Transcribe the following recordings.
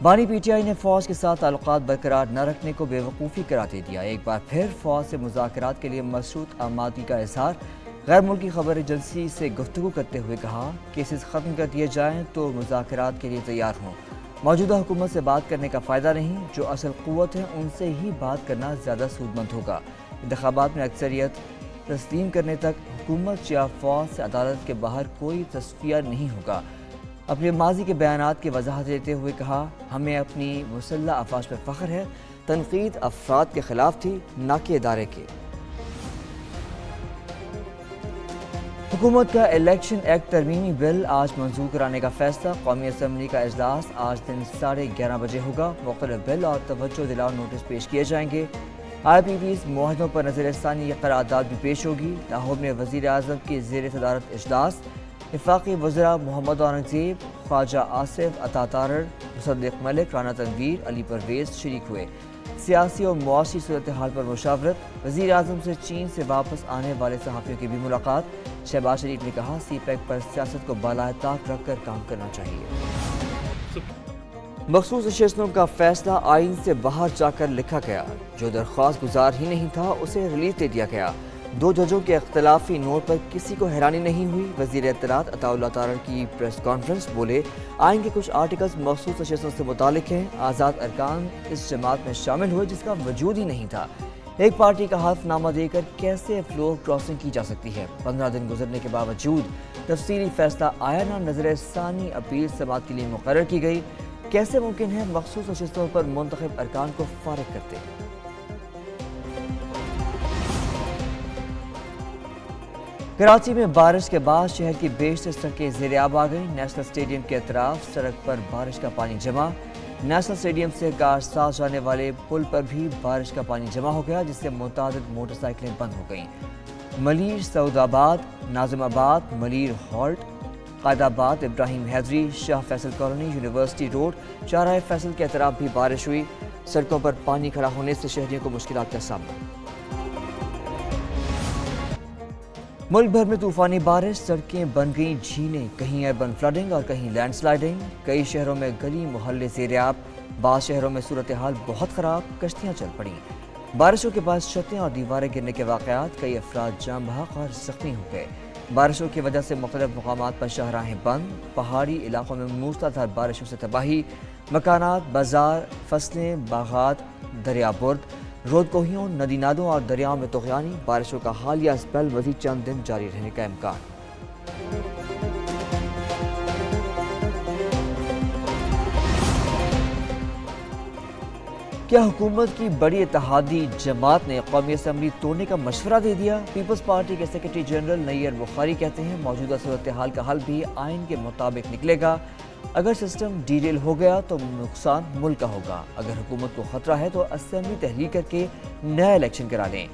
بانی P T I نے فوج کے ساتھ تعلقات برقرار نہ رکھنے کو بیوقوفی قرار دے دیا۔ ایک بار پھر فوج سے مذاکرات کے لیے مشروط آمادگی کا اظہار۔ غیر ملکی خبر ایجنسی سے گفتگو کرتے ہوئے کہا، کیسز ختم کر دیے جائیں تو مذاکرات کے لیے تیار ہوں۔ موجودہ حکومت سے بات کرنے کا فائدہ نہیں، جو اصل قوت ہیں ان سے ہی بات کرنا زیادہ سود مند ہوگا۔ انتخابات میں اکثریت تسلیم کرنے تک حکومت یا فوج سے عدالت کے باہر کوئی تصفیہ نہیں ہوگا۔ اپنے ماضی کے بیانات کی وضاحت دیتے ہوئے کہا، ہمیں اپنی مسلح افواج پر فخر ہے۔ تنقید افراد کے خلاف تھی، نہ کہ ادارے کے۔ حکومت کا الیکشن ایکٹ ترمیمی بل آج منظور کرانے کا فیصلہ۔ قومی اسمبلی کا اجلاس آج دن 11:30 بجے ہوگا۔ مختلف بل اور توجہ دلاؤ نوٹس پیش کیے جائیں گے۔ آئی پی پیز معاہدوں پر نظر ثانی کی قرارداد بھی پیش ہوگی۔ لاہور میں وزیر اعظم کی زیر صدارت اجلاس۔ وفاقی وزراء محمد اورنگزیب، خواجہ آصف عطا تارڑ، مصدق ملک، رانا تنویر، علی پرویز شریک ہوئے۔ سیاسی اور معاشی صورتحال پر مشاورت۔ وزیر اعظم سے چین سے واپس آنے والے صحافیوں کی بھی ملاقات۔ شہباز شریف نے کہا، سی پیک پر سیاست کو بالائے طاق رکھ کر کام کرنا چاہیے۔ مخصوص سیشنوں کا فیصلہ آئین سے باہر جا کر لکھا گیا۔ جو درخواست گزار ہی نہیں تھا اسے ریلیز دے دیا گیا۔ 2 ججوں کے اختلافی نوٹ پر کسی کو حیرانی نہیں ہوئی۔ وزیر اطلاعات عطا اللہ تارڑ کی پریس کانفرنس، بولے، آئین کے کچھ آرٹیکلز مخصوص سیشنوں سے متعلق ہیں۔ آزاد ارکان اس جماعت میں شامل ہوئے جس کا وجود ہی نہیں تھا۔ ایک پارٹی کا حلف نامہ دے کر کیسے فلور کراسنگ کی جا سکتی ہے؟ 15 دن گزرنے کے باوجود تفصیلی فیصلہ آیا نہ۔ نظر ثانی اپیل سماعت کے لیے مقرر کی گئی۔ کیسے ممکن ہے مخصوص نشستوں پر منتخب ارکان کو فارغ کرتے؟ کراچی میں بارش کے بعد شہر کی بیشتر سڑکیں زیر آب آ گئیں۔ نیشنل اسٹیڈیم کے اطراف سڑک پر بارش کا پانی جمع۔ نیشنل اسٹیڈیم سے کارساز جانے والے پل پر بھی بارش کا پانی جمع ہو گیا، جس سے متعدد موٹر سائیکلیں بند ہو گئیں۔ ملیر سعود آباد، ناظم آباد، Malir halt, Quaidabad, Ibrahim Hyderi, Shah Faisal colony, university road, Shahrah Faisal کے اطراف بھی بارش ہوئی۔ سڑکوں پر پانی کھڑا ہونے سے شہریوں کو مشکلات کا سامنا۔ ملک بھر میں طوفانی بارش، سڑکیں بن گئیں جھیلیں، کہیں اربن فلڈنگ اور کہیں لینڈ سلائیڈنگ۔ کئی شہروں میں گلی محلے زیر آب، بعض شہروں میں صورتحال بہت خراب، کشتیاں چل پڑیں۔ بارشوں کے بعد چھتیں اور دیواریں گرنے کے واقعات، کئی افراد جاں بحق اور زخمی ہو گئے۔ بارشوں کی وجہ سے مختلف مقامات پر شاہراہیں بند، پہاڑی علاقوں میں موسلادھار بارشوں سے تباہی، مکانات، بازار، فصلیں، باغات دریا برد، رود کوہیوں، ندی نادوں اور دریاؤں میں طغیانی۔ بارشوں کا حالیہ اسپیل مزید چند دن جاری رہنے کا امکان۔ کیا حکومت کی بڑی اتحادی جماعت نے قومی اسمبلی توڑنے کا مشورہ دے دیا؟ پیپلز پارٹی کے سیکرٹری جنرل نیر بخاری کہتے ہیں، موجودہ صورتحال کا حل بھی آئین کے مطابق نکلے گا۔ اگر سسٹم ڈیریل ہو گیا تو نقصان ملک کا ہوگا۔ اگر حکومت کو خطرہ ہے تو اسمبلی تحلیل کر کے نیا الیکشن کرا لیں۔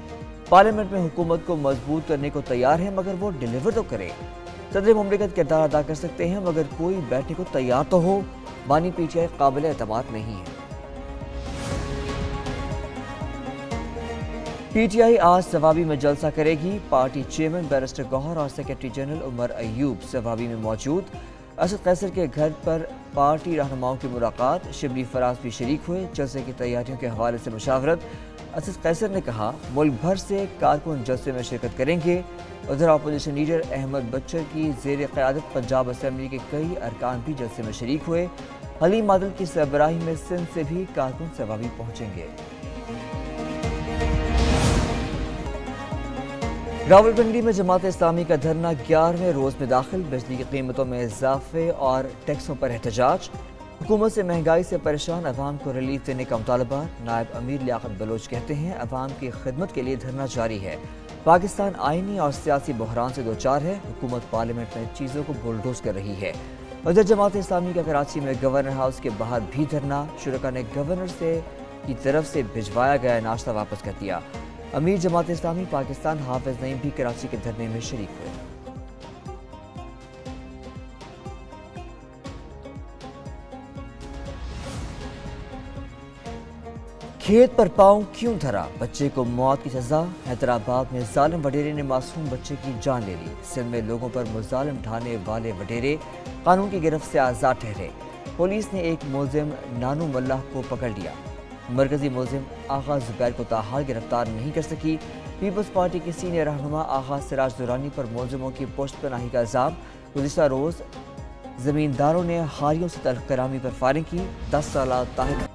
پارلیمنٹ میں حکومت کو مضبوط کرنے کو تیار ہے، مگر وہ ڈیلیور تو کرے۔ صدر مملکت کردار ادا کر سکتے ہیں، مگر کوئی بیٹھنے کو تیار تو ہو۔ بانی پی ٹی آئی قابل اعتماد نہیں ہے۔ پی ٹی آئی آج سوابی میں جلسہ کرے گی۔ پارٹی چیئرمین بیرسٹر گوہر اور سیکرٹری جنرل عمر ایوب سوابی میں موجود۔ اسد قیصر کے گھر پر پارٹی رہنماؤں کی ملاقات، شبلی فراز بھی شریک ہوئے۔ جلسے کی تیاریوں کے حوالے سے مشاورت۔ اسد قیصر نے کہا، ملک بھر سے کارکن جلسے میں شرکت کریں گے۔ ادھر اپوزیشن لیڈر احمد بچر کی زیر قیادت پنجاب اسمبلی کے کئی ارکان بھی جلسے میں شریک ہوئے۔ حلیم عادل کی سربراہی میں سندھ سے بھی کارکن سوابی پہنچیں گے۔ راولپنڈی میں جماعت اسلامی کا دھرنا 11ویں روز میں داخل۔ بجلی کی قیمتوں میں اضافے اور ٹیکسوں پر احتجاج۔ حکومت سے مہنگائی سے پریشان عوام کو ریلیف دینے کا مطالبہ۔ نائب امیر لیاقت بلوچ کہتے ہیں، عوام کی خدمت کے لیے دھرنا جاری ہے۔ پاکستان آئینی اور سیاسی بحران سے دوچار ہے۔ حکومت پارلیمنٹ میں چیزوں کو بلڈوز کر رہی ہے۔ ادھر جماعت اسلامی کا کراچی میں گورنر ہاؤس کے باہر بھی دھرنا۔ شرکاء نے گورنر کی طرف سے بھجوایا گیا ناشتہ واپس کر دیا۔ امیر جماعت اسلامی پاکستان حافظ نعیم بھی کراچی کے دھرنے میں شریک ہوئے۔ کھیت پر پاؤں کیوں دھرا؟ بچے کو موت کی سزا۔ حیدرآباد میں ظالم وڈیرے نے معصوم بچے کی جان لے لی۔ سندھ میں لوگوں پر مظالم ڈھانے والے وڈیرے قانون کی گرفت سے آزاد ٹھہرے۔ پولیس نے ایک ملزم نانو ملہ کو پکڑ لیا۔ مرکزی ملزم آغا زبیر کو تاحال گرفتار نہیں کر سکی۔ پیپلز پارٹی کے سینئر رہنما آغا سراج درانی پر ملزموں کی پشت پناہی کا الزام۔ گزشتہ روز زمینداروں نے حاریوں سے تلخ کلامی پر فائرنگ کی۔ 10 سالہ طاہر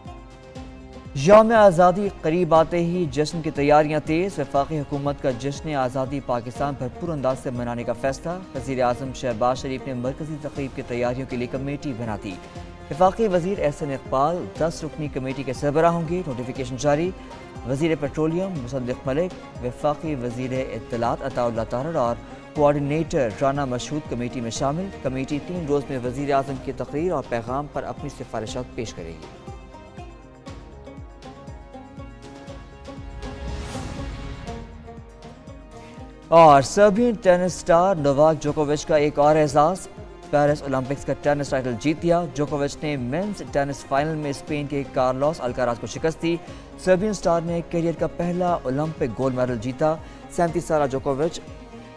یوم آزادی قریب آتے ہی جشن کی تیاریاں تیز۔ وفاقی حکومت کا جشن آزادی پاکستان بھرپور انداز سے منانے کا فیصلہ۔ وزیر اعظم شہباز شریف نے مرکزی تقریب کی تیاریوں کے لیے کمیٹی بنا دی۔ وفاقی وزیر احسن اقبال 10 رکنی کمیٹی کے سربراہ ہوں گے۔ نوٹیفیکیشن جاری۔ وزیر پیٹرولیم مصدق ملک، وفاقی وزیر اطلاعات عطا اللہ طاہر اور کوآرڈینیٹر رانا مشہود کمیٹی میں شامل۔ کمیٹی 3 روز میں وزیر اعظم کی تقریر اور پیغام پر اپنی سفارشات پیش کرے گی۔ اور سربین ٹینس سٹار نوواک جوکووچ کا ایک اور اعزاز، پیرس اولمپکس کا ٹینس ٹائٹل جیت لیا۔ جوکووچ نے مینز ٹینس فائنل میں اسپین کے کارلوس الکاراز کو شکست دی۔ سربین سٹار نے کیریئر کا پہلا اولمپک گولڈ میڈل جیتا۔ 37 سالہ جوکووچ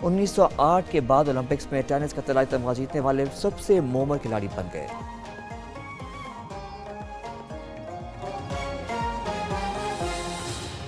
1908 کے بعد اولمپکس میں ٹینس کا طلائی تمغہ جیتنے والے سب سے مومر کھلاڑی بن گئے۔